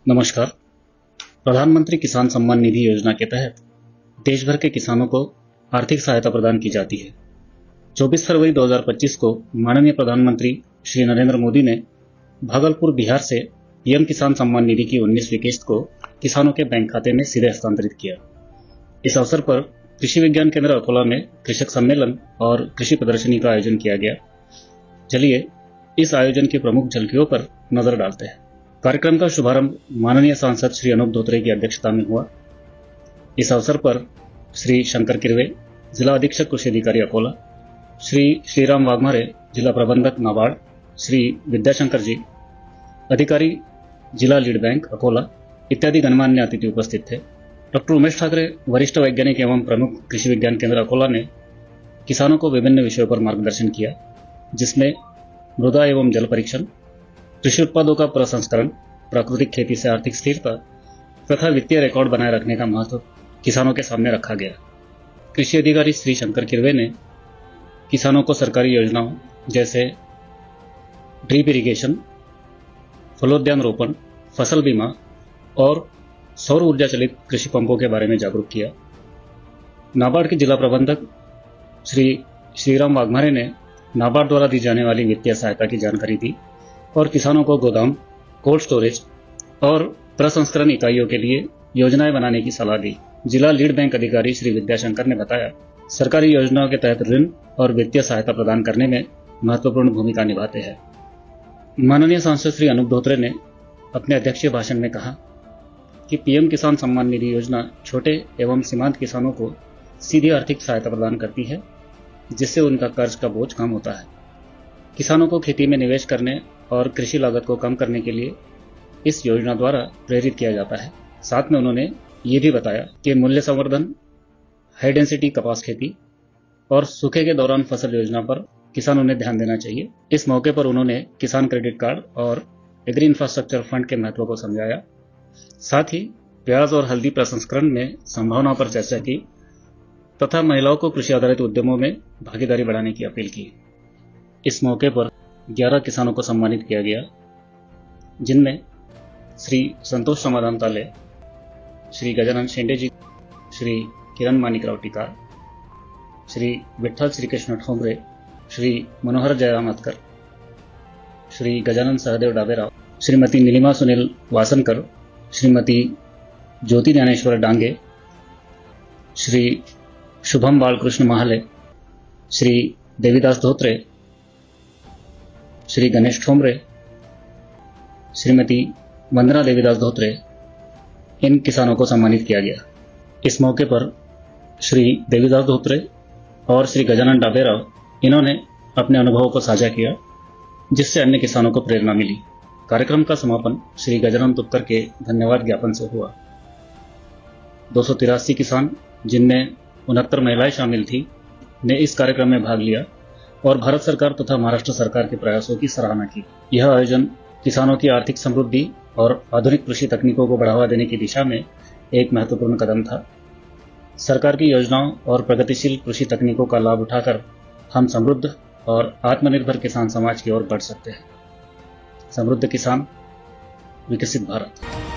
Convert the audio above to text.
नमस्कार। प्रधानमंत्री किसान सम्मान निधि योजना के तहत देश भर के किसानों को आर्थिक सहायता प्रदान की जाती है। 24 फरवरी 2025 को माननीय प्रधानमंत्री श्री नरेंद्र मोदी ने भागलपुर, बिहार से पीएम किसान सम्मान निधि की 19वीं किस्त को किसानों के बैंक खाते में सीधे हस्तांतरित किया। इस अवसर पर कृषि विज्ञान केंद्र अकोला में कृषक सम्मेलन और कृषि प्रदर्शनी का आयोजन किया गया। चलिए इस आयोजन की प्रमुख झलकियों पर नजर डालते हैं। कार्यक्रम का शुभारंभ माननीय सांसद श्री अनूप धोत्रे की अध्यक्षता में हुआ। इस अवसर पर श्री शंकर किरवे, जिला अधीक्षक कृषि अधिकारी अकोला, श्री श्रीराम वाघमारे, जिला प्रबंधक नाबार्ड, श्री विद्याशंकर जी, अधिकारी जिला लीड बैंक अकोला इत्यादि गणमान्य अतिथि उपस्थित थे। डॉक्टर उमेश ठाकरे, वरिष्ठ वैज्ञानिक एवं प्रमुख कृषि विज्ञान केंद्र अकोला ने किसानों को विभिन्न विषयों पर मार्गदर्शन किया, जिसमें मृदा एवं जल परीक्षण, कृषि उत्पादों का प्रसंस्करण, प्राकृतिक खेती से आर्थिक स्थिरता तथा वित्तीय रिकॉर्ड बनाए रखने का महत्व किसानों के सामने रखा गया। कृषि अधिकारी श्री शंकर किरवे ने किसानों को सरकारी योजनाओं जैसे ड्रिप इरिगेशन, फलोद्यान रोपण, फसल बीमा और सौर ऊर्जा चलित कृषि पंपों के बारे में जागरूक किया। नाबार्ड के जिला प्रबंधक श्री श्रीराम वाघमारे ने नाबार्ड द्वारा दी जाने वाली वित्तीय सहायता की जानकारी दी और किसानों को गोदाम, कोल्ड स्टोरेज और प्रसंस्करण इकाइयों के लिए योजनाएं बनाने की सलाह दी। जिला लीड बैंक अधिकारी श्री विद्याशंकर ने बताया, सरकारी योजनाओं के तहत ऋण और वित्तीय सहायता प्रदान करने में महत्वपूर्ण भूमिका निभाते हैं। माननीय सांसद श्री अनूप धोत्रे ने अपने अध्यक्षीय भाषण में कहा कि पीएम किसान सम्मान निधि योजना छोटे एवं सीमांत किसानों को सीधी आर्थिक सहायता प्रदान करती है, जिससे उनका कर्ज का बोझ कम होता है। किसानों को खेती में निवेश करने और कृषि लागत को कम करने के लिए इस योजना द्वारा प्रेरित किया जाता है। साथ में उन्होंने ये भी बताया कि मूल्य संवर्धन, हाई डेंसिटी कपास खेती और सूखे के दौरान फसल योजना पर किसानों ने ध्यान देना चाहिए। इस मौके पर उन्होंने किसान क्रेडिट कार्ड और एग्री इंफ्रास्ट्रक्चर फंड के महत्व को समझाया। साथ ही प्याज और हल्दी प्रसंस्करण में संभावनाओं पर चर्चा की तथा महिलाओं को कृषि आधारित उद्यमों में भागीदारी बढ़ाने की अपील की। इस मौके पर 11 किसानों को सम्मानित किया गया, जिनमें श्री संतोष समाधान ताले, श्री गजानन शेंडे जी, श्री किरण मानिकराव टिकार, श्री विठ्ठल श्रीकृष्ण ठोंबरे, श्री मनोहर जयराम अतकर, श्री गजानन सहदेव डाबेराव, श्रीमती नीलिमा सुनील वासनकर, श्रीमती ज्योति ज्ञानेश्वर डांगे, श्री शुभम बालकृष्ण महाले, श्री देवीदास धोत्रे, श्री गणेश ठोंबरे, श्रीमती वंदना देवीदास धोत्रे, इन किसानों को सम्मानित किया गया। इस मौके पर श्री देवीदास धोत्रे और श्री गजानन डाबेराव, इन्होंने अपने अनुभवों को साझा किया, जिससे अन्य किसानों को प्रेरणा मिली। कार्यक्रम का समापन श्री गजानन तुपकर के धन्यवाद ज्ञापन से हुआ। 283 किसान, जिनमें 69 महिलाएं शामिल थी, ने इस कार्यक्रम में भाग लिया और भारत सरकार तथा महाराष्ट्र सरकार के प्रयासों की सराहना की। यह आयोजन किसानों की आर्थिक समृद्धि और आधुनिक कृषि तकनीकों को बढ़ावा देने की दिशा में एक महत्वपूर्ण कदम था। सरकार की योजनाओं और प्रगतिशील कृषि तकनीकों का लाभ उठाकर हम समृद्ध और आत्मनिर्भर किसान समाज की ओर बढ़ सकते हैं। समृद्ध किसान, विकसित भारत।